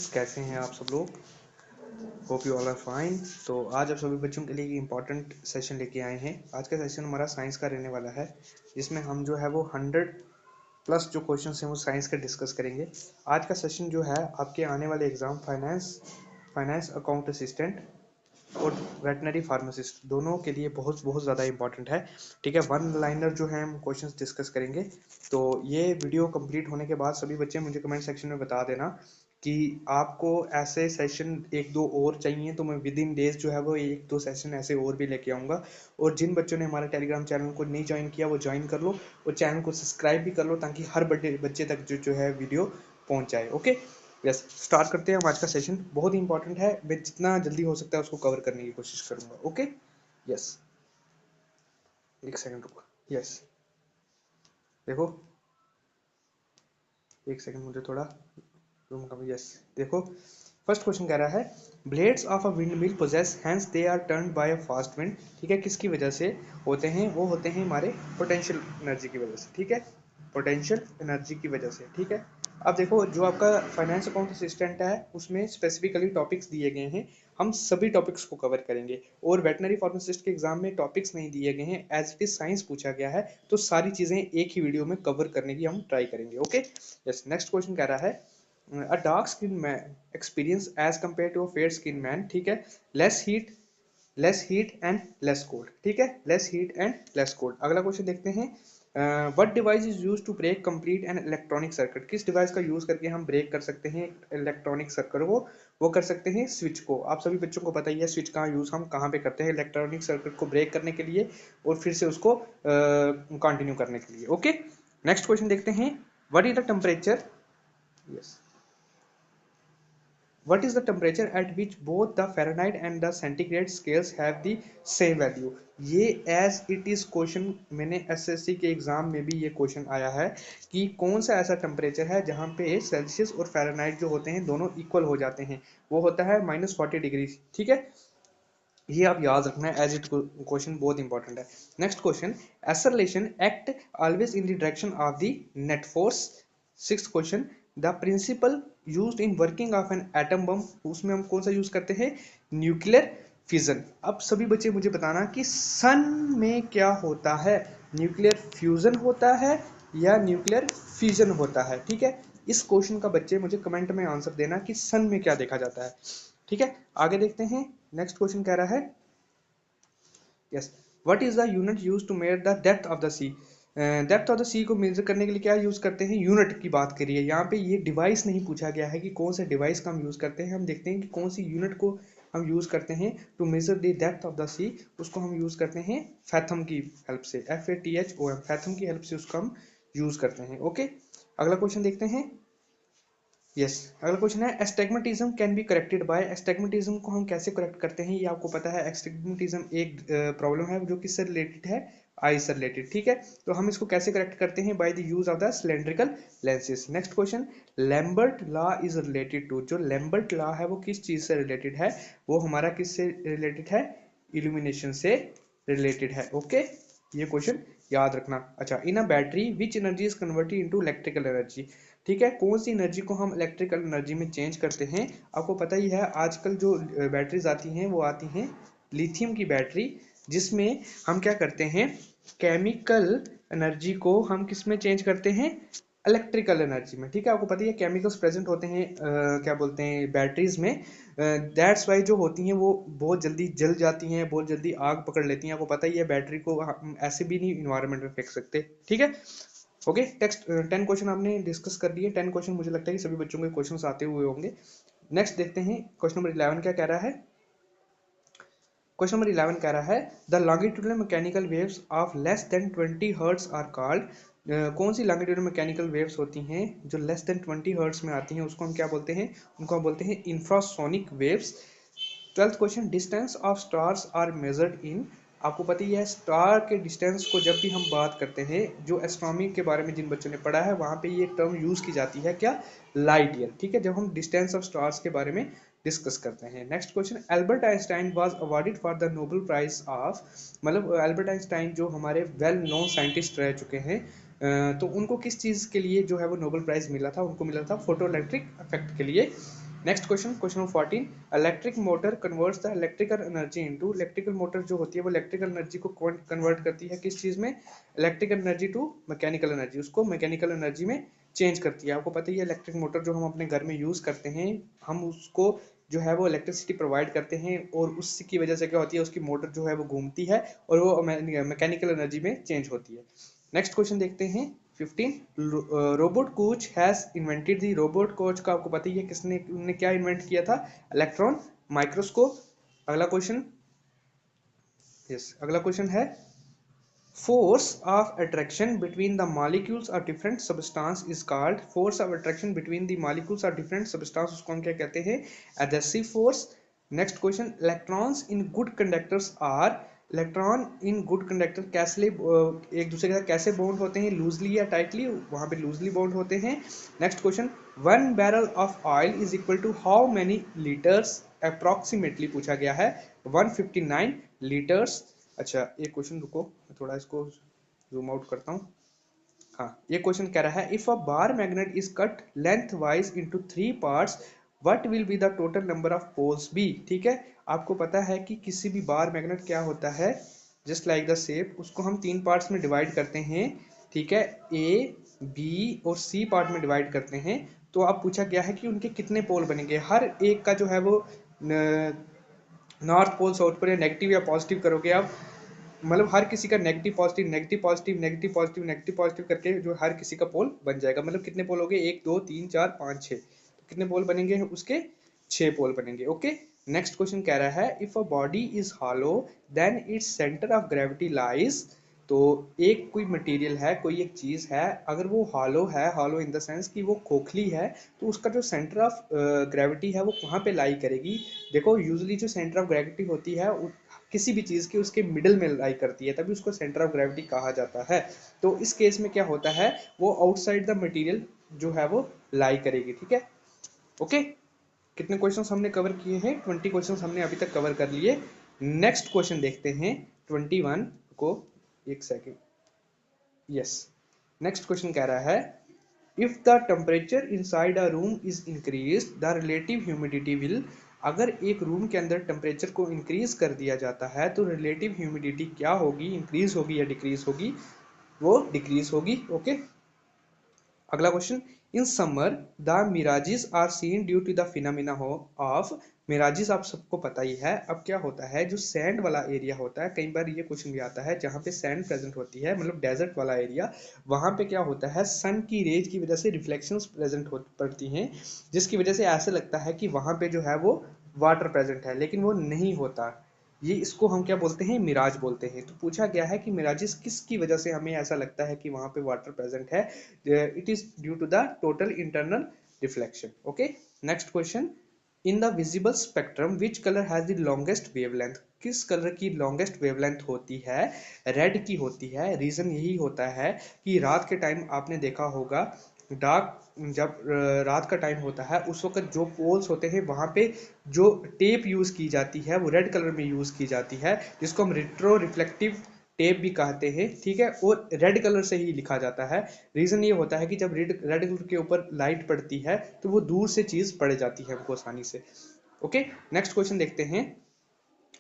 Friends, कैसे हैं आप सब लोग? Hope you all are fine. तो आज आप सभी बच्चों के लिए एक इम्पॉर्टेंट सेशन लेके आए हैं। आज का सेशन हमारा साइंस का रहने वाला है, जिसमें हम जो है वो 100+ जो क्वेश्चन हैं वो साइंस के डिस्कस करेंगे। आज का सेशन जो है आपके आने वाले एग्जाम फाइनेंस अकाउंट असिस्टेंट और वेटनरी फार्मासिस्ट दोनों के लिए बहुत बहुत ज़्यादा इंपॉर्टेंट है। ठीक है, वन लाइनर जो है हम क्वेश्चंस डिस्कस करेंगे। तो ये वीडियो कंप्लीट होने के बाद सभी बच्चे मुझे कमेंट सेक्शन में बता देना कि आपको ऐसे सेशन एक दो और चाहिए, तो मैं विद इन डेज जो है वो एक दो सेशन ऐसे और भी लेके आऊँगा। और जिन बच्चों ने हमारे टेलीग्राम चैनल को नहीं ज्वाइन किया वो ज्वाइन कर लो और चैनल को सब्सक्राइब भी कर लो, ताकि हर बच्चे तक जो है वीडियो पहुँच जाए। ओके, यस, स्टार्ट करते हैं हम आज का सेशन। बहुत ही इंपॉर्टेंट है, मैं जितना जल्दी हो सकता है उसको कवर करने की कोशिश करूंगा। ओके, यस, एक सेकंड रुको। यस, देखो, एक सेकंड, मुझे थोड़ा रूम का। यस, देखो, फर्स्ट क्वेश्चन कह रहा है blades of a windmill possess hence they are turned by a fast wind. ठीक है, किसकी वजह से होते हैं? वो होते हैं हमारे पोटेंशियल एनर्जी की वजह से। ठीक है, पोटेंशियल एनर्जी की वजह से। ठीक है, अब देखो, जो आपका फाइनेंस अकाउंट असिस्टेंट है उसमें स्पेसिफिकली टॉपिक्स दिए गए हैं, हम सभी टॉपिक्स को कवर करेंगे। और वेटनरी फार्मासिस्ट के एग्जाम में टॉपिक्स नहीं दिए गए हैं, एज इट इज साइंस पूछा गया है, तो सारी चीजें एक ही वीडियो में कवर करने की हम ट्राई करेंगे। ओके, यस, नेक्स्ट क्वेश्चन कह रहा है a dark skin man experience as compared to a fair skin man. ठीक है, less heat and less cold. ठीक है, less heat and less cold. अगला क्वेश्चन देखते हैं, what device is used to break complete an electronic circuit. किस device का use करके हम ब्रेक कर सकते हैं इलेक्ट्रॉनिक सर्किट को? वो कर सकते हैं स्विच को। आप सभी बच्चों को पता ही है स्विच का यूज हम कहाँ पे करते हैं, इलेक्ट्रॉनिक सर्किट को ब्रेक करने के लिए और फिर से उसको कंटिन्यू करने के लिए। ओके, नेक्स्ट क्वेश्चन देखते हैं, what is the temperature, yes, what is the temperature at which both the Fahrenheit and the centigrade scales have the same value? ये as it is क्वेश्चन मैंने एसएससी के exam में भी ये question आया है कि कौन सा ऐसा टेम्परेचर है जहाँ पे सेल्सियस और फ़ारेनहाइट जो होते हैं दोनों इक्वल हो जाते हैं। वो होता है -40 डिग्री। ठीक है, ये आप याद रखना है, एज इट क्वेश्चन बहुत इंपॉर्टेंट है। Next question, acceleration act always in the direction of the net force. Six question, the principle used in working of an atom bomb. उसमें हम कौन सा यूज करते हैं? Nuclear fusion. अब सभी बच्चे मुझे बताना कि सन में क्या होता है, न्यूक्लियर फ्यूजन होता है या न्यूक्लियर फ्यूजन होता है? ठीक है, इस क्वेश्चन का बच्चे मुझे कमेंट में आंसर देना कि सन में क्या देखा जाता है। ठीक है, आगे देखते हैं। नेक्स्ट क्वेश्चन कह रहा है, yes, what is the unit use to measure the depth of the sea. Depth of the sea को मेजर करने के लिए क्या यूज करते हैं? यूनिट की बात करिए। यहाँ पे ये डिवाइस नहीं पूछा गया है कि कौन से डिवाइस का हम यूज करते हैं, हम देखते हैं कि कौन सी यूनिट को हम यूज करते हैं to measure the depth of the sea. उसको हम यूज करते हैं फैथम की हेल्प से, FATHOM, फैथम की हेल्प से उसको हम यूज करते हैं। ओके, अगला क्वेश्चन देखते हैं। यस, अगला क्वेश्चन है, astigmatism can be corrected bye. Astigmatism को हम कैसे करेक्ट करते हैं ये आपको पता है। एस्टिग्मेटिज्म एक प्रॉब्लम है जो किससे रिलेटेड है? आई से रिलेटेड। ठीक है, तो हम इसको कैसे करेक्ट करते हैं? By the use of the cylindrical lenses. Next question, Lambert law is related to. जो लैम्बर्ट लॉ है वो किस चीज से रिलेटेड है? वो हमारा किससे रिलेटेड है? इल्यूमिनेशन से रिलेटेड है। ओके, ये क्वेश्चन याद रखना। अच्छा, in a battery which energy is converted into electrical energy. ठीक है, कौन सी एनर्जी को हम इलेक्ट्रिकल एनर्जी में चेंज करते हैं? आपको पता ही है आजकल जो बैटरीज आती हैं वो आती हैं लिथियम की बैटरी, जिसमें हम क्या करते हैं, केमिकल एनर्जी को हम किस में चेंज करते हैं? इलेक्ट्रिकल एनर्जी में। ठीक है, आपको पता ही है केमिकल्स प्रेजेंट होते हैं क्या बोलते हैं बैटरीज में, दैट्स वाई जो होती हैं वो बहुत जल्दी जल जाती हैं, बहुत जल्दी आग पकड़ लेती हैं। आपको पता ही है बैटरी को हम ऐसे भी नहीं इन्वायरमेंट में फेंक सकते। ठीक है, ओके, टेक्स्ट 10 क्वेश्चन आपने डिस्कस कर लिए। 10 क्वेश्चन मुझे लगता है कि सभी बच्चों के क्वेश्चन आते हुए होंगे। नेक्स्ट देखते हैं, क्वेश्चन नंबर 11 क्या कह रहा है। क्वेश्चन नंबर 11 कह रहा है, the longitudinal mechanical waves of less than 20 hertz are called. कौन सी लॉन्गिट्यूडनल मैकेनिकल वेव्स होती हैं जो लेस देन 20 हर्ट्ज में आती हैं? उसको हम क्या बोलते हैं? उनको हम बोलते हैं infrasonic waves. 12th question, distance of stars are measured in. आपको पता ही है स्टार के डिस्टेंस को जब भी हम बात करते हैं, जो एस्ट्रोनॉमी के बारे में जिन बच्चों ने पढ़ा है वहां पे ये टर्म यूज की जाती है, क्या? Light year. ठीक है, जब हम डिस्टेंस ऑफ स्टार्स के बारे में डिस्कस करते हैं। Next question, Albert Einstein was awarded for the Nobel prize of. मतलब एल्बर्ट आइंस्टाइन जो हमारे वेल नोन साइंटिस्ट रह चुके हैं, तो उनको किस चीज़ के लिए जो है वो नोबेल प्राइज मिला था? उनको मिला था फोटो इलेक्ट्रिक इफेक्ट के लिए। Next question, question number 14, electric motor converts the electrical energy into, electrical motor जो होती है वो इलेक्ट्रिकल एनर्जी को कन्वर्ट करती है किस चीज में, electrical energy to mechanical energy, उसको मैकेनिकल एनर्जी में चेंज करती है। आपको पता ही है इलेक्ट्रिक मोटर जो हम अपने घर में यूज करते हैं, हम उसको जो है वो इलेक्ट्रिसिटी प्रोवाइड करते हैं और उसकी वजह से क्या होती है, उसकी मोटर जो है वो घूमती है और वो मैकेनिकल एनर्जी में चेंज होती है। नेक्स्ट क्वेश्चन देखते हैं 15, robot coach has invented the, robot coach का आपको पता ही है किसने उन्होंने क्या इन्वेंट किया था, इलेक्ट्रॉन माइक्रोस्कोप। अगला क्वेश्चन, यस अगला क्वेश्चन है force of attraction between the molecules of different substance is called, force of attraction between the molecules of different substance उसको हम क्या कहते हैं, adhesive force। Next question, electrons in good conductors are, electron in good conductor कैसे एक दूसरे के साथ कैसे बॉन्ड होते हैं, लूजली या टाइटली, वहां पे लूजली बॉन्ड होते हैं। Next question, one barrel of oil is equal to how many litres, approximately पूछा गया है 159 लीटर्स। अच्छा ये क्वेश्चन रुको मैं थोड़ा इसको जूम आउट करता हूँ। हाँ ये क्वेश्चन कह रहा है if a bar magnet is cut lengthwise into 3 parts what will be the total number of poles be. ठीक है, आपको पता है कि किसी भी बार मैग्नेट क्या होता है, जस्ट लाइक द शेप, उसको हम 3 पार्ट्स में डिवाइड करते हैं। ठीक है, ए बी और सी पार्ट में डिवाइड करते हैं। तो अब पूछा गया है कि उनके कितने पोल बनेंगे, हर एक का जो है वो नॉर्थ पोल साउथ पोल या नेगेटिव या पॉजिटिव करोगे आप, मतलब हर किसी का negative positive negative positive negative positive negative positive करके जो हर किसी का पोल बन जाएगा। मतलब कितने पोल हो गए, 1 2 3 4 5 6, तो कितने पोल बनेंगे उसके, 6 पोल बनेंगे। ओके, नेक्स्ट क्वेश्चन कह रहा है if a body is hollow then its centre of gravity lies, तो एक कोई मटेरियल है, कोई एक चीज है, अगर वो हॉलो है, हॉलो इन द सेंस कि वो खोखली है, तो उसका जो सेंटर ऑफ ग्रेविटी है वो कहाँ पे लाई करेगी। देखो यूजुअली जो सेंटर ऑफ ग्रेविटी होती है किसी भी चीज के उसके मिडल में लाई करती है, तभी उसको सेंटर ऑफ ग्रेविटी कहा जाता है। तो इस केस में क्या होता है, वो आउटसाइड द मटेरियल जो है वो लाई करेगी। ठीक है, ओके, कितने क्वेश्चंस हमने कवर किए हैं, 20 क्वेश्चंस हमने अभी तक कवर कर लिए। नेक्स्ट क्वेश्चन देखते हैं 21 को, एक सेकेंड, यस नेक्स्ट क्वेश्चन कह रहा है if the temperature inside a room is increase the relative humidity will, अगर एक रूम के अंदर टेम्परेचर को इंक्रीज कर दिया जाता है तो रिलेटिव ह्यूमिडिटी क्या होगी, इंक्रीज होगी या डिक्रीज होगी, वो डिक्रीज होगी। ओके, अगला question, in summer the mirages are seen due to the phenomena of, mirages आप सबको पता ही है। अब क्या होता है, जो सैंड वाला एरिया होता है, कई बार ये क्वेश्चन भी आता है जहाँ पे सैंड प्रेजेंट होती है, मतलब डेजर्ट वाला एरिया, वहाँ पे क्या होता है सन की रेज की वजह से रिफ्लेक्शंस प्रेजेंट हो पड़ती हैं, जिसकी वजह से ऐसा लगता है कि वहाँ पे जो है वो वाटर प्रेजेंट है, लेकिन वो नहीं होता। ये इसको हम क्या बोलते हैं, मिराज बोलते हैं। तो पूछा गया है कि मिराजेस किसकी वजह से हमें ऐसा लगता है कि वहां पे वाटर प्रेजेंट है, it is due to the total internal reflection. Okay, next question, in the visible spectrum which colour has the longest wavelength, किस कलर की लॉन्गेस्ट वेवलेंथ होती है, रेड की होती है। रीजन यही होता है कि रात के टाइम आपने देखा होगा डार्क, जब रात का टाइम होता है उस वक्त जो पोल्स होते हैं वहां पे जो टेप यूज की जाती है वो रेड कलर में यूज की जाती है, जिसको हम रिट्रो रिफ्लेक्टिव टेप भी कहते हैं। ठीक है, और रेड कलर से ही लिखा जाता है। रीजन ये होता है कि जब रेड कलर के ऊपर लाइट पड़ती है तो वो दूर से चीज पड़ जाती है हमको आसानी से। ओके, नेक्स्ट क्वेश्चन देखते हैं,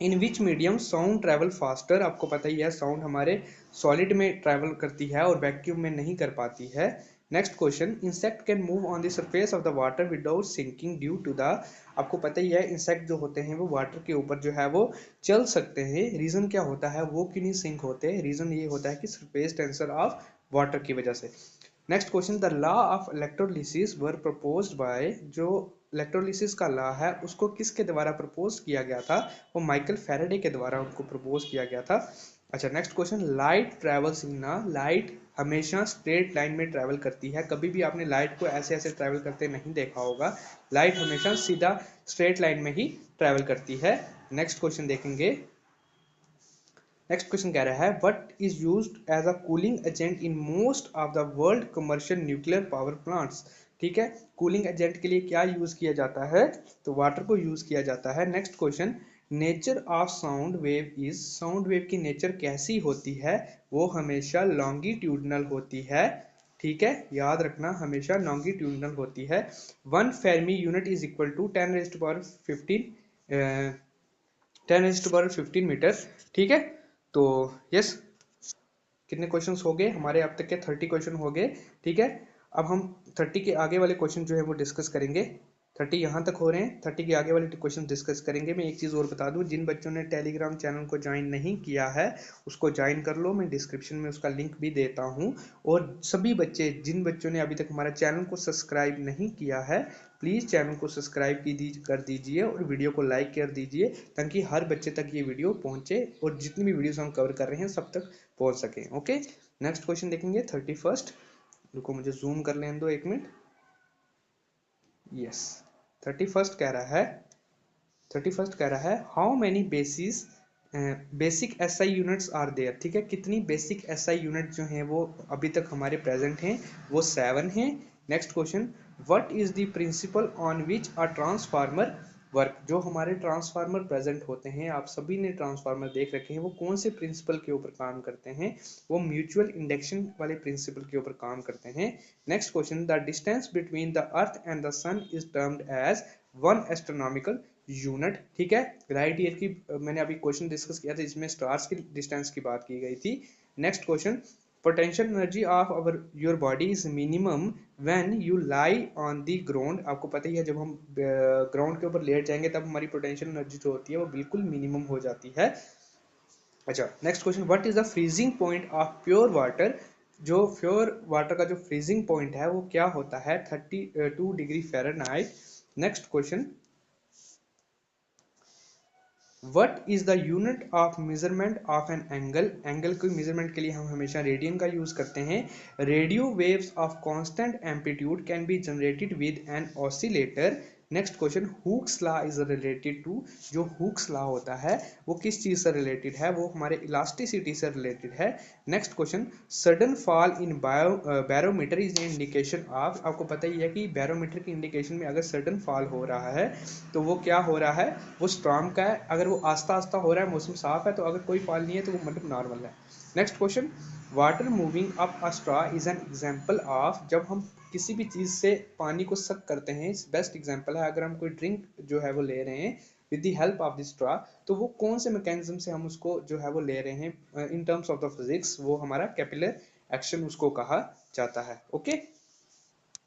in which medium sound travel faster, आपको पता ही है साउंड हमारे सॉलिड में ट्रेवल करती है और वैक्यूम में नहीं कर पाती है। Next question, insect can move on the surface of the water without sinking due to the, आपको पता ही है इंसेक्ट जो होते हैं वो वाटर के ऊपर जो है वो चल सकते हैं। रीजन क्या होता है, वो क्यों नहीं सिंक होते, रीजन ये होता है कि सरफेस टेंसर ऑफ वाटर की वजह से। Next question, the law of electrolysis were proposed by, जो इलेक्ट्रोलिसिस का लॉ है उसको किसके द्वारा प्रपोज किया गया था, वो माइकल फैराडे के द्वारा उनको प्रपोज किया गया था। अच्छा, next question, light travels in a, light हमेशा स्ट्रेट लाइन में ट्रेवल करती है, कभी भी आपने लाइट को ऐसे ऐसे ट्रेवल करते नहीं देखा होगा, लाइट हमेशा सीधा स्ट्रेट लाइन में ही ट्रेवल करती है। नेक्स्ट क्वेश्चन देखेंगे, नेक्स्ट क्वेश्चन कह रहा है what is used as a cooling agent in most of the world commercial nuclear power plants. ठीक है, कूलिंग एजेंट के लिए क्या यूज किया जाता है, तो वाटर को यूज किया जाता है। Next question, nature of sound wave is, sound wave की नेचर कैसी होती है, वो हमेशा लॉन्गिट्यूडनल होती है। ठीक है, याद रखना हमेशा लॉन्गिट्यूडिनल होती है। 1 Fermi unit is equal to 10⁻15 metre. ठीक है, तो यस, कितने क्वेश्चंस हो गए हमारे अब तक के? 30 क्वेश्चन हो गए। ठीक है, अब हम 30 के आगे वाले क्वेश्चन जो है वो डिस्कस करेंगे। 30 यहाँ तक हो रहे हैं, 30 के आगे वाले क्वेश्चन डिस्कस करेंगे। मैं एक चीज़ और बता दूं, जिन बच्चों ने टेलीग्राम चैनल को ज्वाइन नहीं किया है उसको ज्वाइन कर लो, मैं डिस्क्रिप्शन में उसका लिंक भी देता हूँ। और सभी बच्चे, जिन बच्चों ने अभी तक हमारा चैनल को सब्सक्राइब नहीं किया है, प्लीज़ चैनल को सब्सक्राइब कर दीजिए और वीडियो को लाइक कर दीजिए, ताकि हर बच्चे तक ये वीडियो पहुंचे और जितनी भी वीडियोस हम कवर कर रहे हैं सब तक पहुंच सके। ओके, नेक्स्ट क्वेश्चन देखेंगे 31st। रुको मुझे जूम कर लेने दो 1 मिनट। यस, 31st कह रहा है, 31st कह रहा है how many basic SI units are there. ठीक है, कितनी बेसिक एसआई यूनिट जो हैं वो अभी तक हमारे प्रेजेंट हैं, वो 7 हैं। Next question, what is the principal on which a transformer work. जो हमारे ट्रांसफार्मर प्रेजेंट होते हैं, आप सभी ने ट्रांसफार्मर देख रखे हैं, वो कौन से प्रिंसिपल के ऊपर काम करते हैं? वो म्यूचुअल इंडक्शन वाले प्रिंसिपल के ऊपर काम करते हैं। Next question, the distance between the earth and the sun is termed as 1 astronomical unit. ठीक है, लाइट ईयर की मैंने अभी क्वेश्चन डिस्कस किया था, इसमें स्टार्स की डिस्टेंस की बात की गई थी। Next question, potential energy of our your body is minimum when you lie on the ground. आपको पता ही है, जब हम ग्राउंड के ऊपर लेट जाएंगे तब हमारी पोटेंशियल एनर्जी जो होती है वो बिल्कुल मिनिमम हो जाती है। अच्छा, next question, what is the freezing point of pure water. जो प्योर वाटर का जो फ्रीजिंग पॉइंट है वो क्या होता है? 32 degree Fahrenheit. Next question, what is the unit of measurement of an angle. Angle को मेजरमेंट के लिए हम हमेशा रेडियन का यूज करते हैं। Radio waves of constant amplitude can be generated with an oscillator. Next question, Hooke's law is related to. जो Hooke's law होता है वो किस चीज से रिलेटेड है? वो हमारे इलास्टिसिटी से रिलेटेड है। Next question, sudden fall in barometer is an indication of. आपको पता ही है कि बैरोमीटर की इंडिकेशन में अगर सडन फॉल हो रहा है तो वो क्या हो रहा है? वो स्ट्रॉम का है। अगर वो आस्ता आस्ता हो रहा है, मौसम साफ है, तो अगर कोई फॉल नहीं है तो वो मतलब नॉर्मल है। Next question, water moving up a straw is an example of. जब हम किसी भी चीज़ से पानी को सक करते हैं, बेस्ट एग्जाम्पल है, अगर हम कोई ड्रिंक जो है वो ले रहे हैं with the help of the straw, तो वो कौन से मैकेनिज्म से हम उसको जो है वो ले रहे हैं? In terms of the physics वो हमारा कैपिलर एक्शन उसको कहा जाता है। ओके,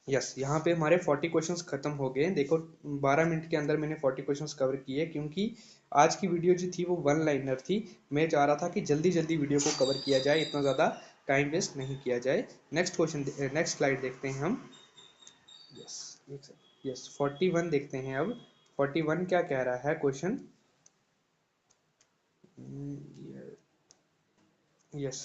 यस, यहाँ पे हमारे 40 क्वेश्चंस खत्म हो गए। देखो 12 मिनट के अंदर मैंने 40 क्वेश्चंस कवर किए, क्योंकि आज की वीडियो जो थी वो 1 लाइनर थी। मैं चाह रहा था कि जल्दी जल्दी वीडियो को कवर किया जाए, इतना ज़्यादा टाइम वेस्ट नहीं किया जाए। नेक्स्ट क्वेश्चन, नेक्स्ट स्लाइड देखते हैं हम। यस, यस 41 देखते हैं अब। 41 क्या कह रहा है क्वेश्चन? यस,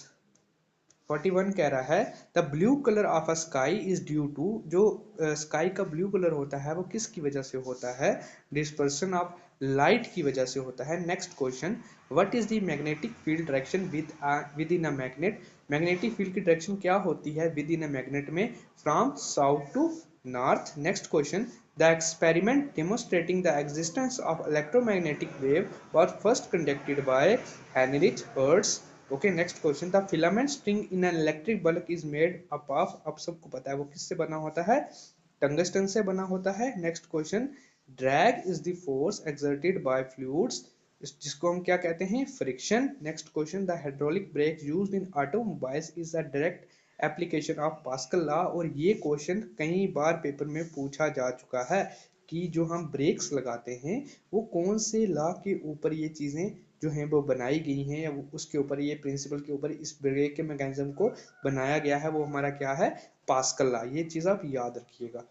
41 कह रहा है the blue colour of a sky is due to. जो स्काई का ब्लू कलर होता है वो किसकी वजह से होता है? डिस्पर्सन ऑफ लाइट की वजह से होता है। Next question, what is the magnetic field direction within a magnet. Magnetic field की डायरेक्शन क्या होती है विद इन अ मैग्नेट में? From south to north. Next question, the experiment demonstrating the existence of electromagnetic wave was first conducted by Heinrich Hertz. Okay, next question, the filament string in an electric bulb is made up of. अब सबको पता है वो किससे बना होता है? Tungsten से बना होता है। Next question, drag is the force exerted by fluids, जिसको हम क्या कहते हैं? Friction. Next question, the hydraulic brake used in automobiles is a direct application of pascal law. और ये क्वेश्चन कई बार पेपर में पूछा जा चुका है कि जो हम ब्रेक्स लगाते हैं वो कौन से लॉ के ऊपर ये चीज़ें जो हैं वो बनाई गई हैं, या उसके ऊपर, ये प्रिंसिपल के ऊपर इस ब्रेक के मैकेनिज्म को बनाया गया है, वो हमारा क्या है? Pascal law. ये चीज़ आप याद रखिएगा।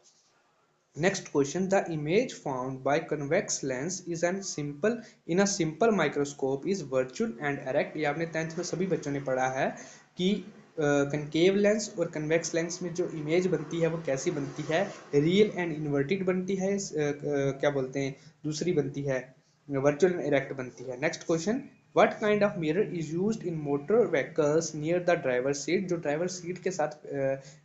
Next question, the image found by convex lens is an simple in a simple microscope is virtual and direct. ये आपने 10th में सभी बच्चों ने पढ़ा है कि कनकेव लेंस और कन्वेक्स लेंस में जो इमेज बनती है वो कैसी बनती है? रियल एंड इन्वर्टेड बनती है, क्या बोलते हैं, दूसरी बनती है वर्चुअल एंड डायरेक्ट बनती है। Next question, what kind of mirror is used in motor vehicles near the driver seat. जो ड्राइवर सीट के साथ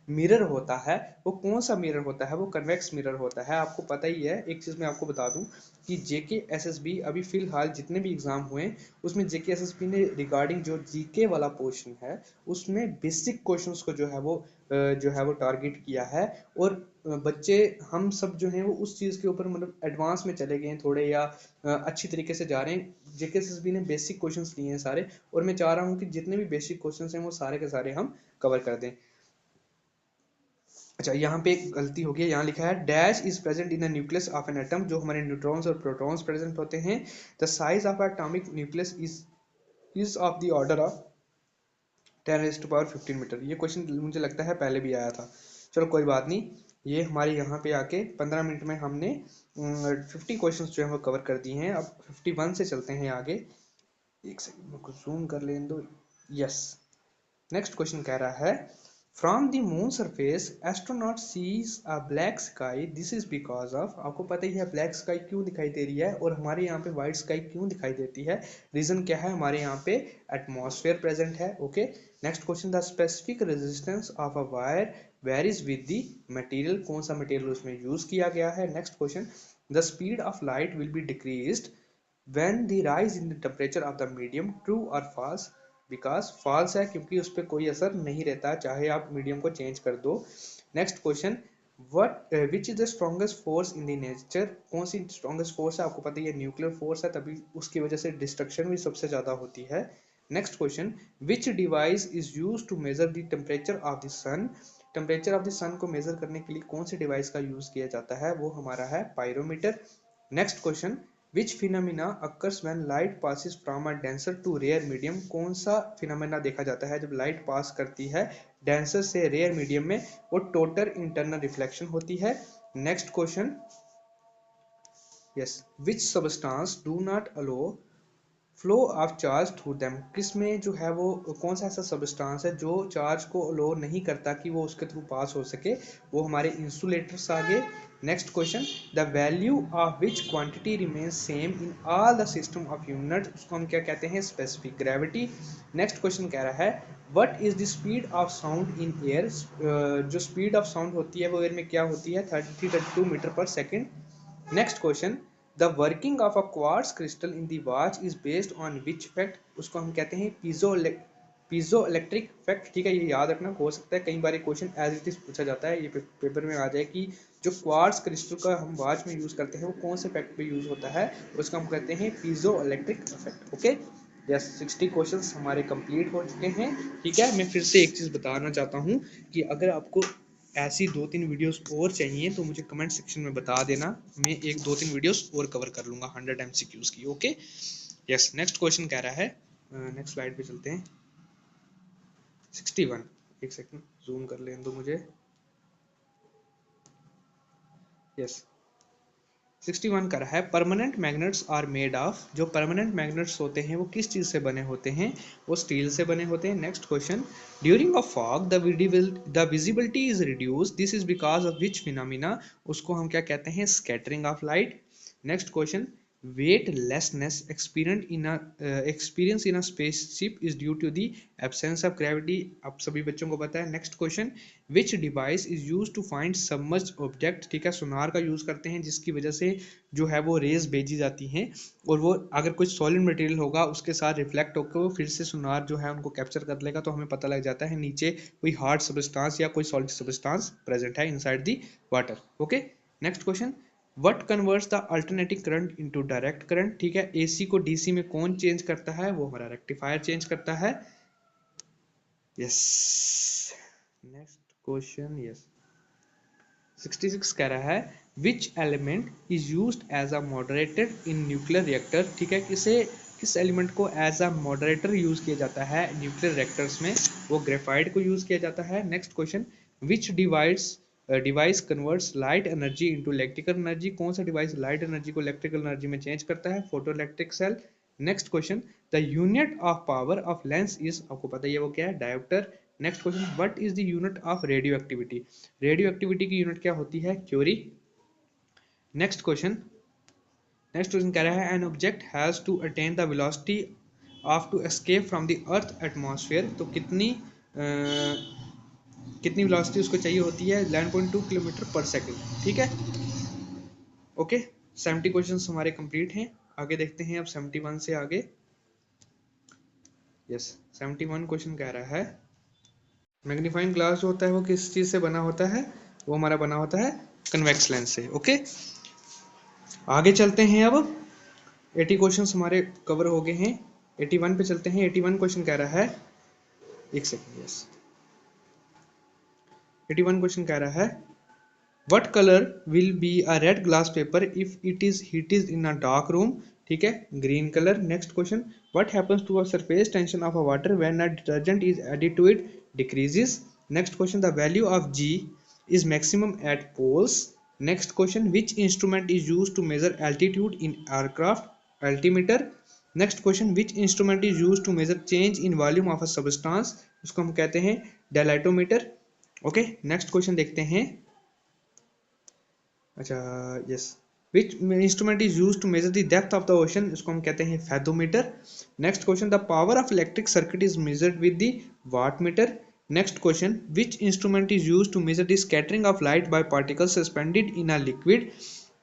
मिरर होता है वो कौन सा मिरर होता है? वो कन्वेक्स मिरर होता है। आपको पता ही है, एक चीज़ मैं आपको बता दूं कि जेके एसएसबी अभी फिलहाल जितने भी एग्जाम हुए उसमें जेके एसएसबी ने रिगार्डिंग जो जीके वाला पोर्शन है उसमें बेसिक क्वेश्चंस को जो है वो जो है वो टारगेट किया है। और बच्चे हम सब जो हैं वो उस चीज़ के ऊपर मतलब एडवांस में चले गए हैं थोड़े, या अच्छी तरीके से जा रहे हैं। जेकेएसएसबी ने बेसिक क्वेश्चंस लिए हैं सारे, और मैं चाह रहा हूँ कि जितने भी बेसिक क्वेश्चंस हैं वो सारे के सारे हम कवर कर दें। अच्छा, यहाँ पे एक गलती हो गई, यहाँ लिखा है dash is present in the nucleus of an atom, जो हमारे न्यूट्रॉन्स और प्रोटॉन्स प्रेजेंट होते हैं। The size of atomic nucleus is of the order of 10⁻15 metre. ये क्वेश्चन मुझे लगता है पहले भी आया था। चलो कोई बात नहीं, ये हमारे यहाँ पे आके 15 मिनट में हमने 50 क्वेश्चन जो है वो कवर कर दिए हैं। अब 51 से चलते हैं आगे। एक सेकंड मेरे को जूम कर लेने दो। यस, नेक्स्ट क्वेश्चन कह रहा है from the moon surface astronaut sees a black sky, this is because of. आपको पता ही है ब्लैक स्काई क्यों दिखाई दे रही है, और हमारे यहाँ पे व्हाइट स्काई क्यों दिखाई देती है। रीजन क्या है, हमारे यहाँ पे एटमॉस्फेयर प्रेजेंट है। Okay, next question, the specific resistance of a wire varies with the material, कौन सा मटेरियल उसमें यूज किया गया है। Next question, the speed of light will be decreased when the rise in the temperature of the medium, true or false। Because false है, क्योंकि उस पर कोई असर नहीं रहता चाहे आप मीडियम को चेंज कर दो। Next question, what which is the strongest force in the nature, कौन सी स्ट्रॉन्गेस्ट फोर्स है। आपको पता है ये न्यूक्लियर फोर्स है, तभी उसकी वजह से डिस्ट्रक्शन भी सबसे ज्यादा होती है। Next question, which device is use to measure the temperature of the sun, temperature of the sun को मेजर करने के लिए कौन सी डिवाइस का यूज किया जाता है, वो हमारा है pyrometer. Next question, Which phenomena occurs when light passes from a denser to rare medium, कौन सा फिनोमेना देखा जाता है जब लाइट पास करती है डेंसर से रेयर मीडियम में, वो टोटल इंटरनल रिफ्लेक्शन होती है। Next question, yes, which substance do not allow flow of charge through them, किसमें जो है वो कौन सा ऐसा सब्सटेंस है जो चार्ज को अलो नहीं करता कि वो उसके थ्रू पास हो सके, वो हमारे इंसुलेटर्स आ गए। Next question, the value of which quantity remains same in all the system of unit, उसको हम क्या कहते हैं, स्पेसिफिक ग्रेविटी। नेक्स्ट क्वेश्चन कह रहा है what is the speed of sound in air, जो स्पीड ऑफ साउंड होती है वो एयर में क्या होती है, 32 मीटर पर second. Next question, the working of a quartz crystal in the watch is based on which fact, उसको हम कहते हैं पीजो इलेक्ट्रिक फैक्ट। ठीक है, ये याद रखना, हो सकता है कई बार क्वेश्चन एज इट इज पूछा जाता है, ये पेपर में आ जाए कि जो क्वार्ट्ज क्रिस्टल का हम वॉच में यूज करते हैं वो कौन से फैक्ट पे यूज होता है, उसको हम कहते हैं piezo electric effect. Okay, yes, 60 questions हमारे कंप्लीट हो चुके हैं। ठीक है, मैं फिर से एक चीज बताना चाहता हूँ कि अगर आपको ऐसी 2-3 वीडियोस और चाहिए तो मुझे कमेंट सेक्शन में बता देना, मैं 1-2-3 वीडियोस और कवर कर लूंगा 100 MCQs की। ओके, यस, नेक्स्ट क्वेश्चन कह रहा है, नेक्स्ट स्लाइड पे चलते हैं। 61, एक सेकंड जूम कर लें दो मुझे। यस, 61 का रहा है permanent magnets are made of, जो परमानेंट मैग्नेट्स होते हैं वो किस चीज से बने होते हैं, वो स्टील से बने होते हैं। Next question, during a fog the visibility is reduce, this is because of which phenomena, उसको हम क्या कहते हैं, scattering of light. Next question, weightlessness experience in a spaceship is due to the absence of gravity, आप सभी बच्चों को पता है। Next question, which device is used to find submerged object, ठीक है, सोनार का यूज करते हैं जिसकी वजह से जो है वो रेज भेजी जाती हैं, और वो अगर कोई सॉलिड मटेरियल होगा उसके साथ रिफ्लेक्ट होकर वो फिर से सोनार जो है उनको कैप्चर कर लेगा, तो हमें पता लग जाता है नीचे कोई हार्ड सब्सटेंस या कोई सॉलिड सब्सटेंस प्रेजेंट है inside the water. Okay, next question, what converts the alternating current into direct current, ठीक है, एसी को डीसी में कौन चेंज करता है, वो हमारा रेक्टिफायर चेंज करता है। यस, नेक्स्ट क्वेश्चन, यस, 66 कह रहा है which element is used as a moderator in nuclear reactor, ठीक है, किस एलिमेंट को एज अ मॉडरेटर यूज किया जाता है न्यूक्लियर रिएक्टर्स में, वो ग्रेफाइट को यूज किया जाता है। Next question, which device converts light energy into electrical energy, कौन सा डिवाइस लाइट एनर्जी को इलेक्ट्रिकल एनर्जी में चेंज करता है, photo electric cell. Next question, the unit of power of lens is, आपको पता है वो क्या है, dioptre. Next question, what is the unit of radioactivity, radioactivity की यूनिट क्या होती है, क्यूरी। नेक्स्ट क्वेश्चन कह रहा है an object has to attain the velocity of to escape from the earth atmosphere, तो कितनी वेलोसिटी उसको चाहिए होती है, 11.2 किलोमीटर पर सेकंड। ठीक है, ओके, 70 क्वेश्चंस हमारे कंप्लीट हैं। आगे देखते हैं अब 71 से आगे। यस, 71 क्वेश्चन कह रहा है मैग्नीफाइंग ग्लास जो होता है वो किस चीज़ से बना होता है, वो हमारा बना होता है कन्वेक्स लेंस से। ओके, आगे चलते हैं। अब 80 क्वेश्चंस हमारे कवर हो गए हैं, 81 पे चलते हैं। 81 क्वेश्चन कह रहा है, एक सेकेंड, यस, 81 क्वेश्चन कह रहा है what colour will be a red glass paper if it is heated in a dark room. ठीक है, green colour. Next question, what happens to a surface tension of a water when a detergent is added to it, decreases. Next question, the value of g is maximum at poles. Next question, which instrument is used to measure altitude in aircraft, altimeter. Next question, which instrument is used to measure change in volume of a substance, उसको हम कहते हैं डायलाटोमीटर। Okay, next question देखते हैं। अच्छा, yes, which instrument is use to measure the depth of the ocean, इसको हम कहते हैं fathometer. Next question, the power of electric circuit is measured with the watt meter. Next question, which instrument is use to measure the scattering of light by particles suspended in a liquid,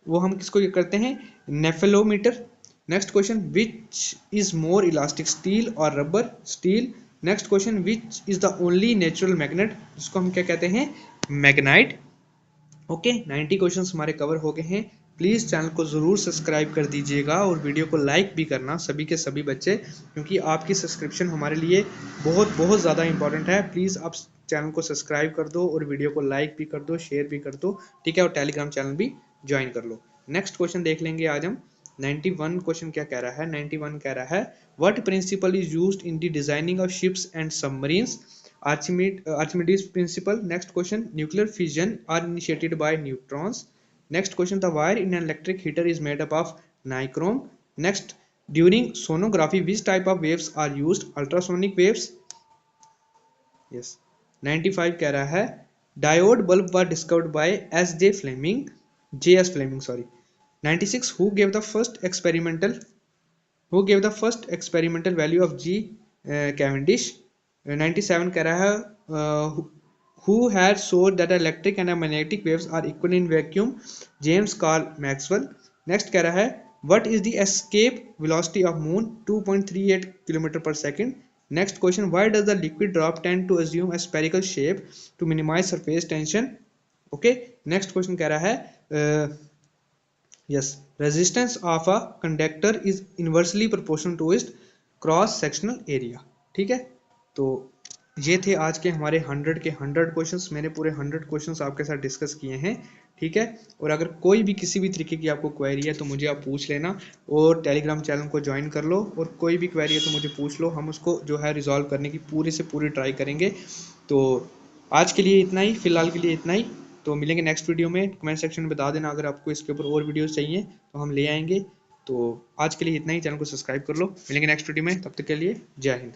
वो हम किसको करते हैं, nephelometer. Next question, which is more elastic, steel और rubber, steel. Next question, which is the only natural magnet, जिसको हम क्या कहते हैं, मैग्नाइट। ओके, 90 क्वेश्चंस हमारे कवर हो गए हैं। प्लीज़ चैनल को ज़रूर सब्सक्राइब कर दीजिएगा और वीडियो को लाइक भी करना, सभी के सभी बच्चे, क्योंकि आपकी सब्सक्रिप्शन हमारे लिए बहुत बहुत ज़्यादा इंपॉर्टेंट है। प्लीज़ आप चैनल को सब्सक्राइब कर दो और वीडियो को लाइक भी कर दो, शेयर भी कर दो, ठीक है, और टेलीग्राम चैनल भी ज्वाइन कर लो। नेक्स्ट क्वेश्चन देख लेंगे आज हम। 91 क्वेश्चन क्या कह रहा है, 91 कह रहा है what principle is used in the designing of ships and submarines, Archimedes principle. Next question, nuclear fission are initiated by neutrons. Next question, the wire in an electric heater is made up of nichrome. Next, during sonography which type of waves are used, ultrasonic waves. Yes. 95 कह रहा है diode bulb was discovered by J.S. Fleming, sorry. 96, who gave the first experimental value of G. Cavendish. 97 कह रहा है who had showed that electric and magnetic waves are equal in vacuum, James Carl Maxwell. Next कह रहा है what is the escape velocity of moon, 2.38 km per second. Next question, why does the liquid drop tend to assume a spherical shape to minimize surface tension. Okay, next question कह रहा है yes, resistance of a conductor is inversely proportional to its cross sectional area. ठीक है, तो ये थे आज के हमारे 100 के 100 क्वेश्चंस। मैंने पूरे 100 क्वेश्चंस आपके साथ डिस्कस किए हैं। ठीक है, और अगर कोई भी किसी भी तरीके की आपको क्वेरी है तो मुझे आप पूछ लेना, और टेलीग्राम चैनल को ज्वाइन कर लो, और कोई भी क्वेरी है तो मुझे पूछ लो, हम उसको जो है रिजॉल्व करने की पूरी से पूरी ट्राई करेंगे। तो आज के लिए इतना ही, फिलहाल के लिए इतना ही। तो मिलेंगे नेक्स्ट वीडियो में। कमेंट सेक्शन में बता देना अगर आपको इसके ऊपर और वीडियोस चाहिए तो हम ले आएंगे। तो आज के लिए इतना ही, चैनल को सब्सक्राइब कर लो। मिलेंगे नेक्स्ट वीडियो में, तब तक के लिए जय हिंद।